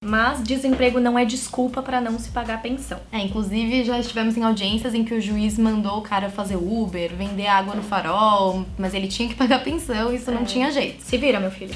Mas desemprego não é desculpa para não se pagar pensão. Inclusive já estivemos em audiências em que o juiz mandou o cara fazer Uber, vender água no farol, mas ele tinha que pagar pensão, isso não tinha jeito. Se vira, meu filho.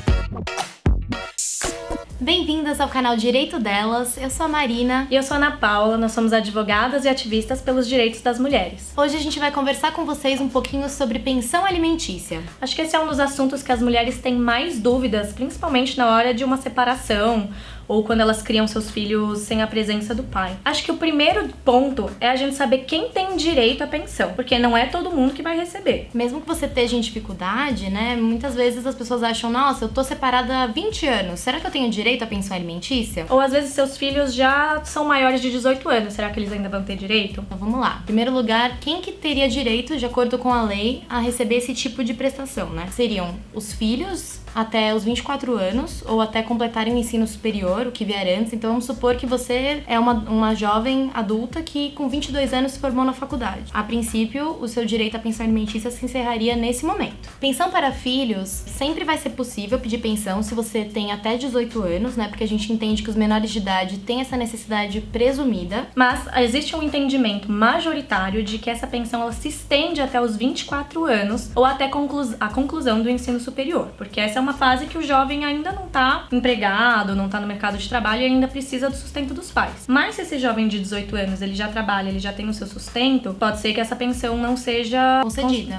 Bem-vindas ao canal Direito Delas, eu sou a Marina. E eu sou a Ana Paula, nós somos advogadas e ativistas pelos direitos das mulheres. Hoje a gente vai conversar com vocês um pouquinho sobre pensão alimentícia. Acho que esse é um dos assuntos que as mulheres têm mais dúvidas, principalmente na hora de uma separação ou quando elas criam seus filhos sem a presença do pai. Acho que o primeiro ponto é a gente saber quem tem direito à pensão, porque não é todo mundo que vai receber. Mesmo que você esteja em dificuldade, né, muitas vezes as pessoas acham, nossa, eu tô separada há 20 anos, será que eu tenho direito à pensão alimentícia? Ou às vezes seus filhos já são maiores de 18 anos, será que eles ainda vão ter direito? Então vamos lá. Em primeiro lugar, quem que teria direito, de acordo com a lei, a receber esse tipo de prestação, né? Seriam os filhos até os 24 anos ou até completarem o ensino superior, o que vier antes. Então vamos supor que você é uma jovem adulta que com 22 anos se formou na faculdade. A princípio, o seu direito à pensão alimentícia se encerraria nesse momento. Pensão para filhos, sempre vai ser possível pedir pensão se você tem até 18 anos, né? Porque a gente entende que os menores de idade têm essa necessidade presumida. Mas existe um entendimento majoritário de que essa pensão ela se estende até os 24 anos ou até a conclusão do ensino superior, porque essa é uma fase que o jovem ainda não tá empregado, não tá no mercado de trabalho e ainda precisa do sustento dos pais. Mas se esse jovem de 18 anos, ele já trabalha, ele já tem o seu sustento, pode ser que essa pensão não seja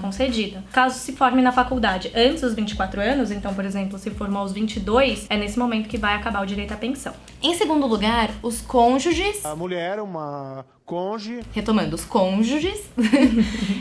concedida. Caso se forme na faculdade antes dos 24 anos, então, por exemplo, se formou aos 22, é nesse momento que vai acabar o direito à pensão. Em segundo lugar, os cônjuges... A mulher, uma cônjuge... Retomando, os cônjuges,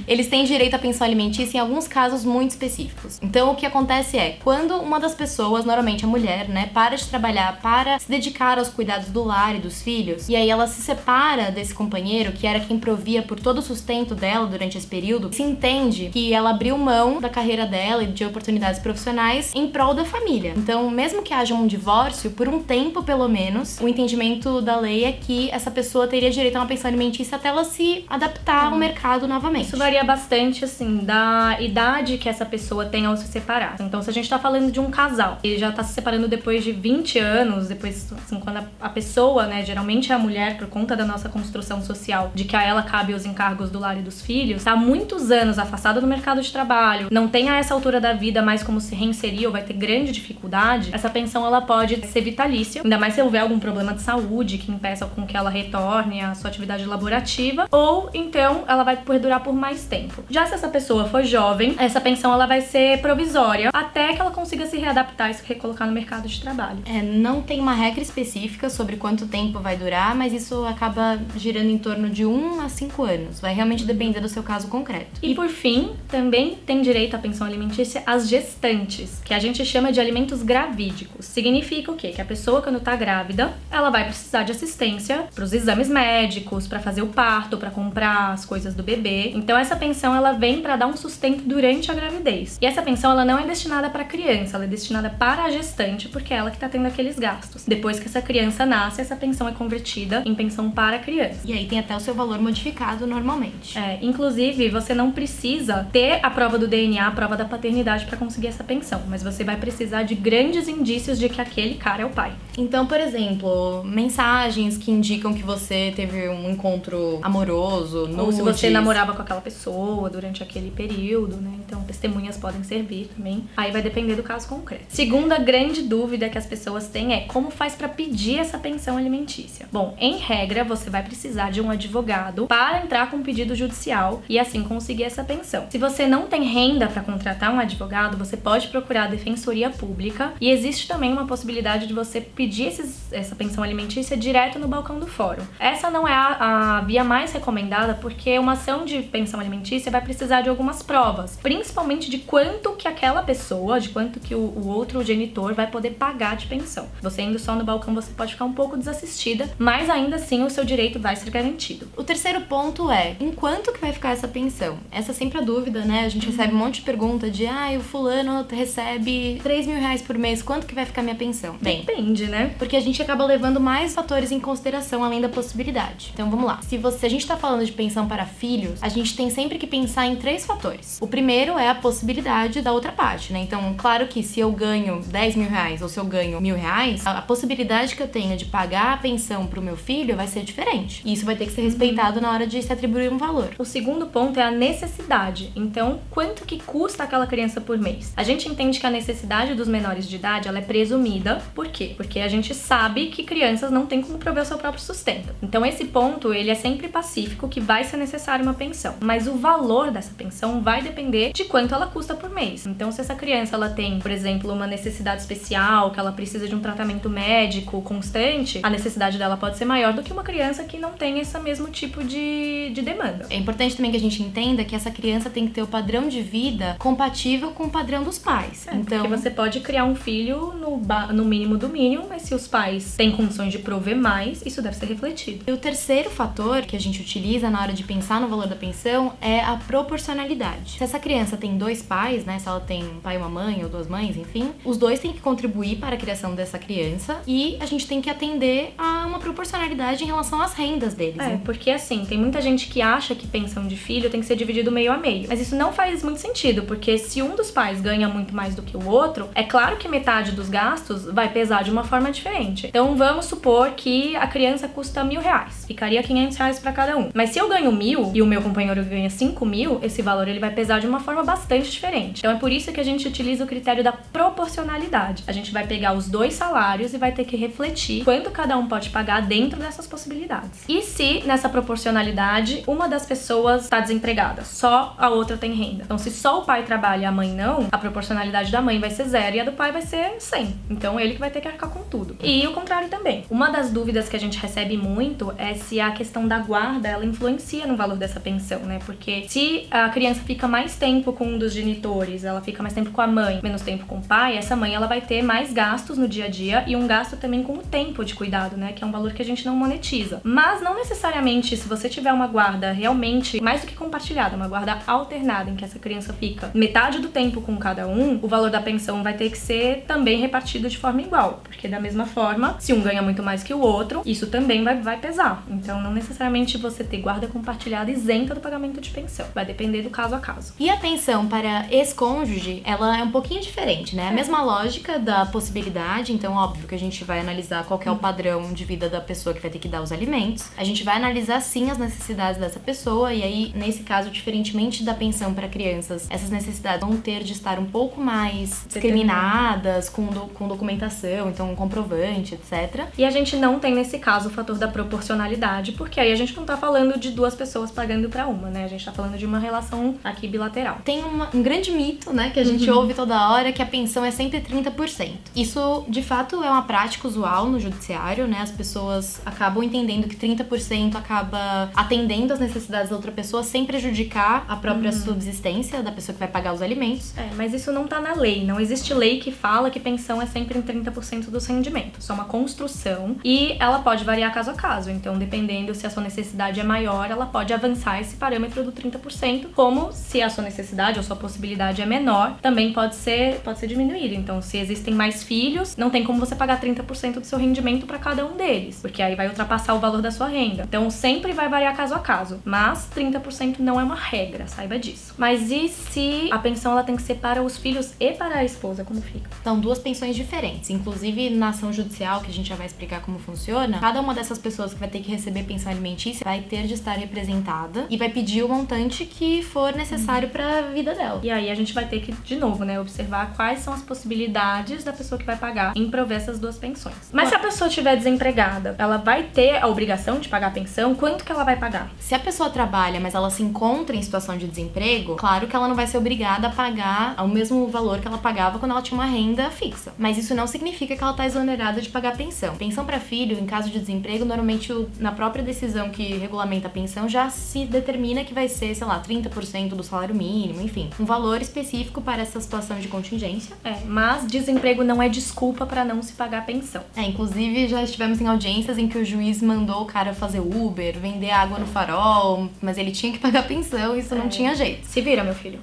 eles têm direito à pensão alimentícia em alguns casos muito específicos. Então, o que acontece é, quando uma das pessoas, normalmente a mulher, né, para de trabalhar para se dedicar aos cuidados do lar e dos filhos, e aí ela se separa desse companheiro, que era quem provia por todo o sustento dela durante esse período, se entende que ela abriu mão da carreira dela e de oportunidades profissionais em prol da família. Então, mesmo que haja um divórcio, por um tempo pelo menos, o entendimento da lei é que essa pessoa teria direito a uma pensão alimentícia até ela se adaptar ao mercado novamente. Isso varia bastante, assim, da idade que essa pessoa tem ao se separar. Então, se a gente tá falando de um casal e já tá se separando depois de 20 anos, depois, assim, quando a pessoa, né, geralmente é a mulher, por conta da nossa construção social, de que a ela cabe os encargos do lar e dos filhos, tá há muitos anos afastada do mercado de trabalho, não tem a essa altura da vida mais como se reinserir ou vai ter grande dificuldade, essa pensão, ela pode ser vitalícia, ainda mais se houver algum problema de saúde que impeça com que ela retorne à sua atividade laborativa, ou então ela vai perdurar por mais tempo. Já se essa pessoa for jovem, essa pensão ela vai ser provisória até que ela consiga se readaptar e se recolocar no mercado de trabalho. Não tem uma regra específica sobre quanto tempo vai durar, mas isso acaba girando em torno de 1 a 5 anos. Vai realmente depender do seu caso concreto. E por fim, também tem direito à pensão alimentícia as gestantes, que a gente chama de alimentos gravídicos. Significa o quê? Que a pessoa, quando tá grávida, ela vai precisar de assistência para os exames médicos, para fazer o parto, para comprar as coisas do bebê. Então essa pensão ela vem para dar um sustento durante a gravidez. E essa pensão ela não é destinada para criança, ela é destinada para a gestante, porque é ela que tá tendo aqueles gastos. Depois que essa criança nasce, essa pensão é convertida em pensão para a criança. E aí tem até o seu valor modificado normalmente. Inclusive, você não precisa ter a prova do DNA, a prova da paternidade para conseguir essa pensão, mas você vai precisar de grandes indícios de que aquele cara é o pai. Então, por exemplo, mensagens que indicam que você teve um encontro amoroso, nudes. Ou se você namorava com aquela pessoa durante aquele período, né? Então, testemunhas podem servir também. Aí vai depender do caso concreto. Segunda grande dúvida que as pessoas têm é como faz para pedir essa pensão alimentícia. Bom, em regra, você vai precisar de um advogado para entrar com um pedido judicial e assim conseguir essa pensão. Se você não tem renda para contratar um advogado, você pode procurar a Defensoria Pública e existe também uma possibilidade de você pedir essa pensão alimentícia direto no balcão do fórum. Essa não é a via mais recomendada porque uma ação de pensão alimentícia vai precisar de algumas provas, principalmente de quanto que aquela pessoa, de quanto que o outro genitor vai poder pagar de pensão. Você indo só no balcão, você pode ficar um pouco desassistida, mas ainda assim o seu direito vai ser garantido. O terceiro ponto é, em quanto que vai ficar essa pensão? Essa é sempre a dúvida, né? A gente recebe um monte de pergunta de, o fulano recebe 3 mil reais por mês, quanto que vai ficar minha pensão? Depende, né? Porque a gente acaba levando mais fatores em consideração além da possibilidade. Então vamos lá. Se a gente tá falando de pensão para filhos, a gente tem sempre que pensar em 3 fatores. O primeiro é a possibilidade da outra parte, né? Então, claro que se eu ganho 10 mil reais ou se eu ganho 1.000 reais, a possibilidade que eu tenho de pagar a pensão pro meu filho vai ser diferente. E isso vai ter que ser respeitado na hora de se atribuir um valor. O segundo ponto é a necessidade. Então, quanto que custa aquela criança por mês? A gente entende que a necessidade dos menores de idade, ela é presumida. Por quê? Porque a gente sabe que crianças não têm como prover o seu próprio sustento. Então, esse ponto, ele é sempre pacífico, que vai ser necessário uma pensão. Mas o valor dessa pensão vai depender de quanto ela custa por mês. Então, se essa criança, ela tem, por exemplo, uma necessidade especial, que ela precisa de um tratamento médico constante, a necessidade dela pode ser maior do que uma criança que não tem esse mesmo tipo de demanda. É importante também que a gente entenda que essa criança tem que ter o padrão de vida compatível com o padrão dos pais. Então, porque você pode criar um filho no mínimo do mínimo, mas se os pais têm condições de prover mais, isso deve ser refletido. E o terceiro fator que a gente utiliza na hora de pensar no valor da pensão é a proporcionalidade. Se essa criança tem 2 pais, né, se ela tem um pai e uma mãe ou 2 mães, enfim, os 2 têm que contribuir para a criação dessa criança e a gente tem que atender a uma proporcionalidade em relação às rendas deles. É, porque assim, tem muita gente que acha que pensão de filho tem que ser dividido meio a meio. Mas isso não faz muito sentido, porque se um dos pais ganha muito mais do que o outro, é claro que metade dos gastos vai pesar de uma forma diferente. Então vamos supor que a criança custa 1.000 reais. Ficaria 500 reais pra cada um. Mas se eu ganho 1.000 e o meu companheiro ganha 5.000, esse valor ele vai pesar de uma forma bastante diferente. Então é por isso que a gente utiliza o critério da proporcionalidade. A gente vai pegar os 2 salários e vai ter que refletir quanto cada um pode pagar dentro dessas possibilidades. E se nessa proporcionalidade uma das pessoas está desempregada, só a outra tem renda. Então se só o pai trabalha e a mãe não, a proporcionalidade da mãe vai ser 0 e a do pai vai ser 100. Então ele que vai ter que arcar com tudo. E o contrário também. Uma das dúvidas que a gente recebe muito é se a questão da guarda, ela influencia no valor dessa pensão, né? Porque se a criança fica mais tempo com um dos genitores, ela fica mais tempo com a mãe, menos tempo com o pai, essa mãe ela vai ter mais gastos no dia a dia e um gasto também com o tempo de cuidado, né? Que é um valor que a gente não monetiza. Mas não necessariamente, se você tiver uma guarda realmente mais do que compartilhada, uma guarda alternada em que essa criança fica metade do tempo com cada um, o valor da pensão vai ter que ser também repartido de forma igual, porque da mesma forma, se um ganha muito mais que o outro, isso também vai pesar. Então não necessariamente você ter guarda compartilhada isenta do pagamento de pensão, vai depender do caso a caso. E a pensão para ex-cônjuge, ela é um pouquinho diferente, né? A mesma lógica da possibilidade, então óbvio que a gente vai analisar qual que é o padrão de vida da pessoa que vai ter que dar os alimentos. A gente vai analisar sim as necessidades dessa pessoa e aí, nesse caso, diferentemente da pensão para crianças, essas necessidades vão ter de estar um pouco mais discriminadas, com documentação, então um comprovante, etc. E a gente não tem nesse caso o fator da proporcionalidade, porque aí a gente não tá falando de 2 pessoas pagando pra uma, né? A gente tá falando de uma relação aqui bilateral. Tem um grande mito, né, que a gente ouve toda hora, que a pensão é sempre 30%. Isso, de fato, é uma prática usual no judiciário, né? As pessoas acabam entendendo que 30% acaba atendendo às necessidades da outra pessoa sem prejudicar a própria subsistência da pessoa que vai pagar os alimentos. É, mas isso não tá na lei. Não existe lei que fala que pensão é sempre em 30% dos rendimentos. Isso é uma construção e ela pode variar caso a caso. Então, dependendo se a sua necessidade é maior, ela pode avançar esse parâmetro do 30%, como se a sua necessidade ou sua possibilidade é menor, também pode ser diminuído. Então, se existem mais filhos, não tem como você pagar 30% do seu rendimento para cada um deles, porque aí vai ultrapassar o valor da sua renda. Então, sempre vai variar caso a caso, mas 30% não é uma regra, saiba disso. Mas e se a pensão ela tem que ser para os filhos e para a esposa, como fica? São 2 pensões diferentes. Inclusive, na ação judicial, que a gente já vai explicar como funciona, cada uma dessas pessoas que vai ter que receber pensão alimentícia vai ter de estar representada e vai pedir o montante que for necessário para a vida dela. E aí a gente vai ter que, de novo, né, observar quais são as possibilidades da pessoa que vai pagar em prover essas 2 pensões. Mas se a pessoa estiver desempregada, ela vai ter a obrigação de pagar a pensão? Quanto que ela vai pagar? Se a pessoa trabalha, mas ela se encontra em situação de desemprego, claro que ela não vai ser obrigada a pagar o mesmo valor que ela pagava quando ela tinha uma renda fixa. Mas isso não significa que ela está exonerada de pagar pensão. Pensão para filho, em caso de desemprego, normalmente na própria decisão que regulamenta a pensão já se determina que vai ser, sei lá, 30% do salário mínimo, enfim, um valor específico para essa situação de contingência. Mas desemprego não é desculpa para não se pagar pensão. Inclusive já estivemos em audiências em que o juiz mandou o cara fazer Uber, vender água no farol, mas ele tinha que pagar pensão, isso não tinha jeito. Se vira, meu filho.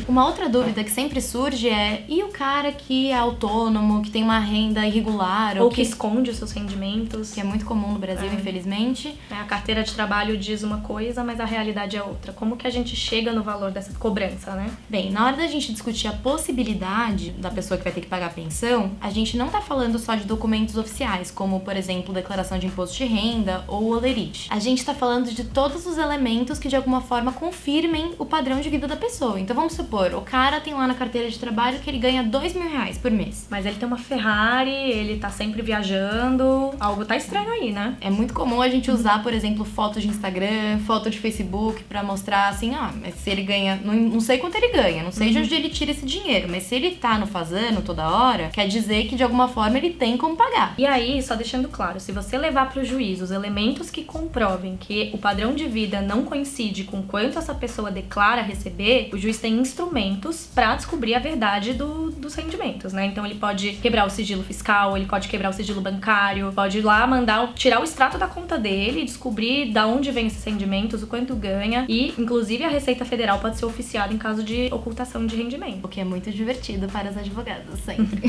Uma outra dúvida que sempre surge é: e o cara que é autônomo, que tem uma renda irregular celular. Ou que esconde os seus rendimentos. Que é muito comum no Brasil, infelizmente. A carteira de trabalho diz uma coisa, mas a realidade é outra. Como que a gente chega no valor dessa cobrança, né? Bem, na hora da gente discutir a possibilidade da pessoa que vai ter que pagar a pensão, a gente não tá falando só de documentos oficiais, como, por exemplo, declaração de imposto de renda ou olerite. A gente tá falando de todos os elementos que, de alguma forma, confirmem o padrão de vida da pessoa. Então, vamos supor, o cara tem lá na carteira de trabalho que ele ganha R$2.000 por mês. Mas ele tem uma Ferrari, ele tá sempre viajando. Algo tá estranho aí, né? É muito comum a gente usar, por exemplo, foto de Instagram, foto de Facebook pra mostrar assim, mas se ele ganha, não sei quanto ele ganha, não sei de onde ele tira esse dinheiro, mas se ele tá no fazano toda hora, quer dizer que de alguma forma ele tem como pagar. E aí, só deixando claro, se você levar pro juiz os elementos que comprovem que o padrão de vida não coincide com quanto essa pessoa declara receber, o juiz tem instrumentos pra descobrir a verdade dos rendimentos, né? Então ele pode quebrar o sigilo fiscal, ele pode quebrar o sigilo bancário, pode ir lá mandar tirar o extrato da conta dele, descobrir da onde vem esses rendimentos, o quanto ganha e, inclusive, a Receita Federal pode ser oficiada em caso de ocultação de rendimento. O que é muito divertido para os advogados, sempre.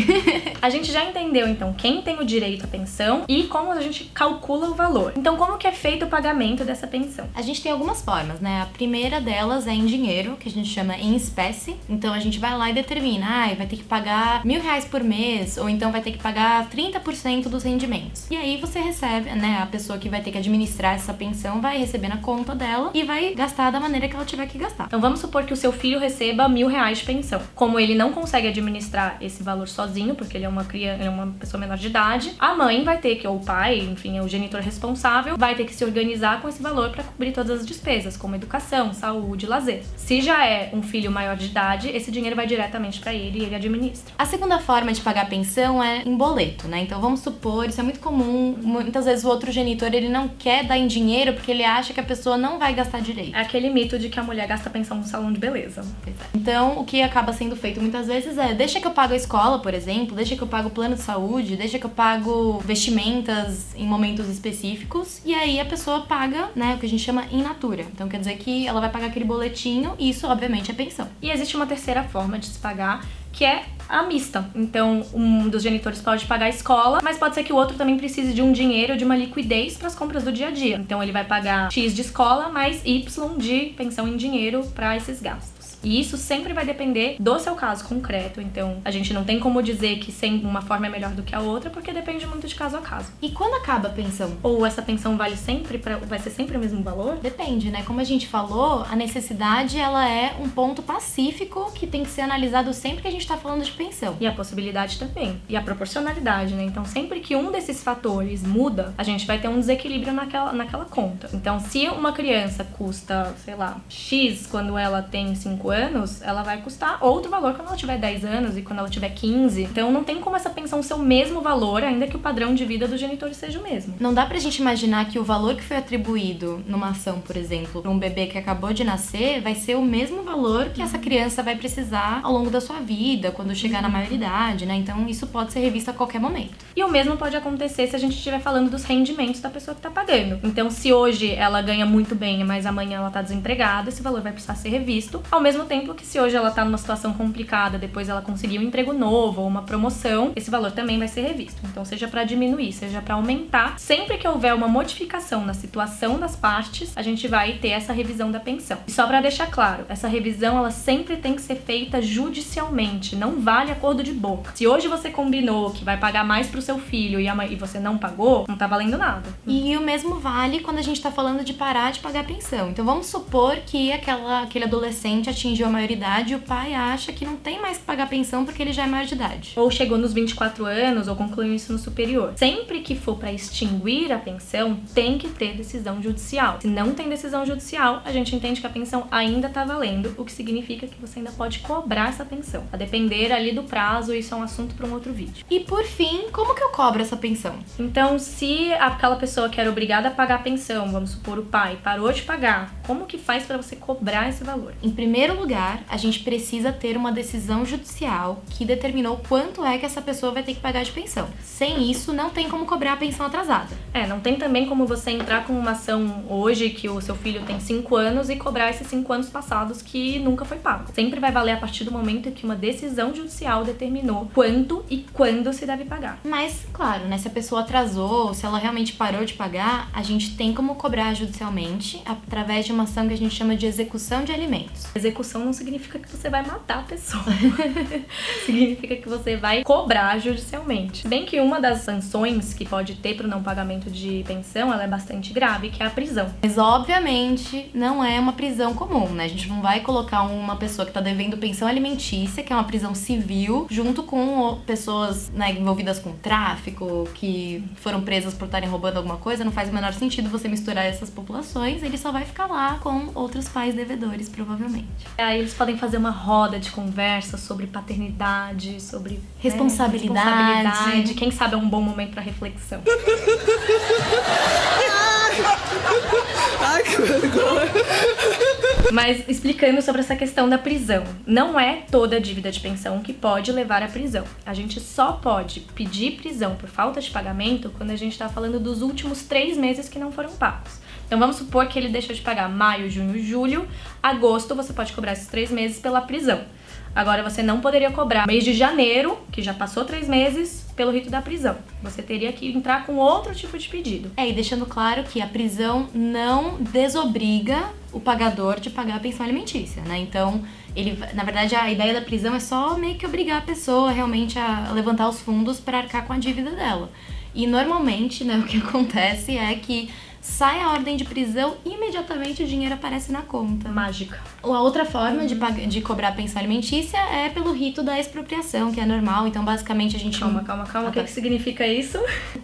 A gente já entendeu, então, quem tem o direito à pensão e como a gente calcula o valor. Então, como que é feito o pagamento dessa pensão? A gente tem algumas formas, né? A primeira delas é em dinheiro, que a gente chama em espécie. Então, a gente vai lá e determina, vai ter que pagar R$1.000 por mês, ou então vai ter que pagar 30% dos rendimentos. E aí você recebe, né? A pessoa que vai ter que administrar essa pensão vai receber na conta dela e vai gastar da maneira que ela tiver que gastar. Então, vamos supor que o seu filho receba R$1.000 de pensão. Como ele não consegue administrar esse valor sozinho, porque ele é uma criança, ele é uma pessoa menor de idade, a mãe vai ter que, ou o pai, enfim, é o genitor responsável, vai ter que se organizar com esse valor para cobrir todas as despesas, como educação, saúde, lazer. Se já é um filho maior de idade, esse dinheiro vai diretamente para ele e ele administra. A segunda forma de pagar a pensão é em boleto, né? Então vamos supor, isso é muito comum, muitas vezes o outro genitor ele não quer dar em dinheiro porque ele acha que a pessoa não vai gastar direito. É aquele mito de que a mulher gasta pensão no salão de beleza. Então o que acaba sendo feito muitas vezes é, deixa que eu pago a escola, por exemplo, deixa que eu pago o plano de saúde, deixa que eu pago vestimentas em momentos específicos, e aí a pessoa paga, né, o que a gente chama in natura. Então quer dizer que ela vai pagar aquele boletinho e isso obviamente é pensão. E existe uma terceira forma de se pagar, que é a mista. Então, um dos genitores pode pagar a escola, mas pode ser que o outro também precise de um dinheiro, de uma liquidez para as compras do dia a dia. Então, ele vai pagar X de escola mais Y de pensão em dinheiro para esses gastos. E isso sempre vai depender do seu caso concreto. Então, a gente não tem como dizer que uma forma é melhor do que a outra, porque depende muito de caso a caso. E quando acaba a pensão? Ou essa pensão vai ser sempre o mesmo valor? Depende, né? Como a gente falou, a necessidade, ela é um ponto pacífico que tem que ser analisado sempre que a gente tá falando de pensão. E a possibilidade também. E a proporcionalidade, né? Então, sempre que um desses fatores muda, a gente vai ter um desequilíbrio naquela conta. Então, se uma criança custa, sei lá, X quando ela tem 5 anos, ela vai custar outro valor quando ela tiver 10 anos e quando ela tiver 15. Então não tem como essa pensão ser o mesmo valor, ainda que o padrão de vida dos genitores seja o mesmo. Não dá pra gente imaginar que o valor que foi atribuído numa ação, por exemplo, pra um bebê que acabou de nascer, vai ser o mesmo valor que essa criança vai precisar ao longo da sua vida, quando chegar na maioridade, né? Então isso pode ser revisto a qualquer momento. E o mesmo pode acontecer se a gente estiver falando dos rendimentos da pessoa que tá pagando. Então, se hoje ela ganha muito bem, mas amanhã ela tá desempregada, esse valor vai precisar ser revisto, ao mesmo tempo que se hoje ela tá numa situação complicada, depois ela conseguiu um emprego novo ou uma promoção, esse valor também vai ser revisto. Então, seja pra diminuir, seja pra aumentar, sempre que houver uma modificação na situação das partes, a gente vai ter essa revisão da pensão. E só pra deixar claro, essa revisão ela sempre tem que ser feita judicialmente, não vale acordo de boca. Se hoje você combinou que vai pagar mais pro seu filho e você não pagou, não tá valendo nada. E o mesmo vale quando a gente tá falando de parar de pagar pensão. Então vamos supor que aquele adolescente atingiu a maioridade e o pai acha que não tem mais que pagar pensão porque ele já é maior de idade. Ou chegou nos 24 anos ou concluiu isso no superior. Sempre que for pra extinguir a pensão, tem que ter decisão judicial. Se não tem decisão judicial, a gente entende que a pensão ainda tá valendo, o que significa que você ainda pode cobrar essa pensão. A depender ali do prazo, isso é um assunto para um outro vídeo. E por fim, como que eu cobro essa pensão? Então, se aquela pessoa que era obrigada a pagar a pensão, vamos supor o pai, parou de pagar, como que faz para você cobrar esse valor? Em primeiro lugar, a gente precisa ter uma decisão judicial que determinou quanto é que essa pessoa vai ter que pagar de pensão. Sem isso, não tem como cobrar a pensão atrasada. Não tem também como você entrar com uma ação hoje que o seu filho tem 5 anos e cobrar esses 5 anos passados que nunca foi pago. Sempre vai valer a partir do momento que uma decisão judicial determinou quanto e quando se deve pagar. Mas, claro, né, se a pessoa atrasou, se ela realmente parou de pagar, a gente tem como cobrar judicialmente através de uma ação que a gente chama de execução de alimentos. Execução não significa que você vai matar a pessoa. Significa que você vai cobrar judicialmente. Bem que uma das sanções que pode ter para o não pagamento de pensão, ela é bastante grave, que é a prisão. Mas, obviamente, não é uma prisão comum, né? A gente não vai colocar uma pessoa que tá devendo pensão alimentícia, que é uma prisão civil, junto com pessoas, né, envolvidas com tráfico, que foram presas por estarem roubando alguma coisa. Não faz o menor sentido você misturar essas populações. Ele só vai ficar lá com outros pais devedores, provavelmente. Aí eles podem fazer uma roda de conversa sobre paternidade, sobre responsabilidade. Quem sabe é um bom momento para reflexão. Ai, que vergonha. Mas explicando sobre essa questão da prisão, não é toda dívida de pensão que pode levar à prisão. A gente só pode pedir prisão por falta de pagamento quando a gente está falando dos últimos 3 meses que não foram pagos. Então vamos supor que ele deixou de pagar maio, junho, julho, agosto, você pode cobrar esses 3 meses pela prisão. Agora você não poderia cobrar mês de janeiro, que já passou 3 meses, pelo rito da prisão. Você teria que entrar com outro tipo de pedido. E deixando claro que a prisão não desobriga o pagador de pagar a pensão alimentícia, né? Então, na verdade, a ideia da prisão é só meio que obrigar a pessoa realmente a levantar os fundos para arcar com a dívida dela. E normalmente, né, o que acontece é que sai a ordem de prisão, imediatamente o dinheiro aparece na conta. Mágica. A outra forma de cobrar a pensão alimentícia é pelo rito da expropriação, que é normal. Então, basicamente, a gente... Calma. O que significa isso?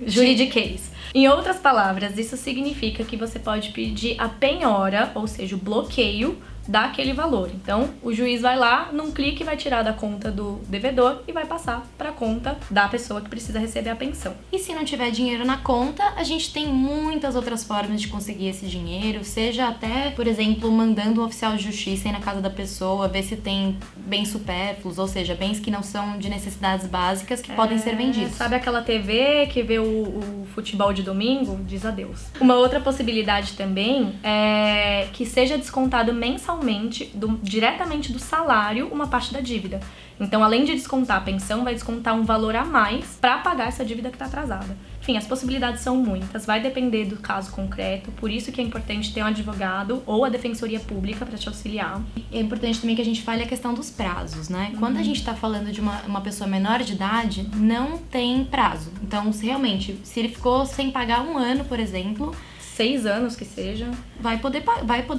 Juridiquês. Em outras palavras, isso significa que você pode pedir a penhora, ou seja, o bloqueio daquele valor. Então, o juiz vai lá, num clique, vai tirar da conta do devedor e vai passar para a conta da pessoa que precisa receber a pensão. E se não tiver dinheiro na conta, a gente tem muitas outras formas de conseguir esse dinheiro, seja até, por exemplo, mandando um oficial de justiça ir na casa da pessoa, ver se tem bens supérfluos, ou seja, bens que não são de necessidades básicas que podem ser vendidos. Sabe aquela TV que vê o futebol de domingo? Diz adeus. Uma outra possibilidade também é que seja descontado mensalmente, diretamente do salário, uma parte da dívida. Então, além de descontar a pensão, vai descontar um valor a mais para pagar essa dívida que está atrasada. Enfim, as possibilidades são muitas, vai depender do caso concreto, por isso que é importante ter um advogado ou a defensoria pública para te auxiliar. É importante também que a gente fale a questão dos prazos, né? Quando a gente está falando de uma pessoa menor de idade, não tem prazo. Então, se ele ficou sem pagar 1 ano, por exemplo, 6 anos que seja, vai poder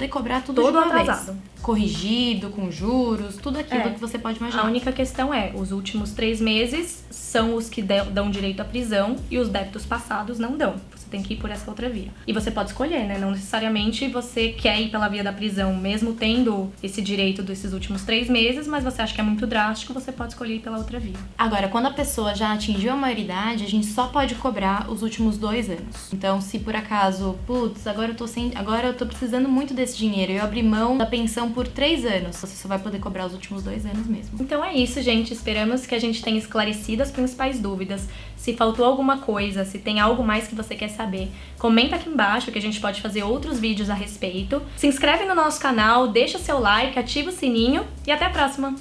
cobrar tudo todo de uma atrasado. Vez. Corrigido, com juros, tudo aquilo que você pode imaginar. A única questão é, os últimos 3 meses são os que dão direito à prisão e os débitos passados não dão. Você tem que ir por essa outra via. E você pode escolher, né? Não necessariamente você quer ir pela via da prisão, mesmo tendo esse direito desses últimos 3 meses, mas você acha que é muito drástico, você pode escolher ir pela outra via. Agora, quando a pessoa já atingiu a maioridade, a gente só pode cobrar os últimos 2 anos. Então, se por acaso, agora eu tô precisando muito desse dinheiro, eu abri mão da pensão por 3 anos, você só vai poder cobrar os últimos 2 anos mesmo. Então é isso, gente. Esperamos que a gente tenha esclarecido as principais dúvidas. Se faltou alguma coisa, se tem algo mais que você quer saber, comenta aqui embaixo que a gente pode fazer outros vídeos a respeito. Se inscreve no nosso canal, deixa seu like, ativa o sininho e até a próxima!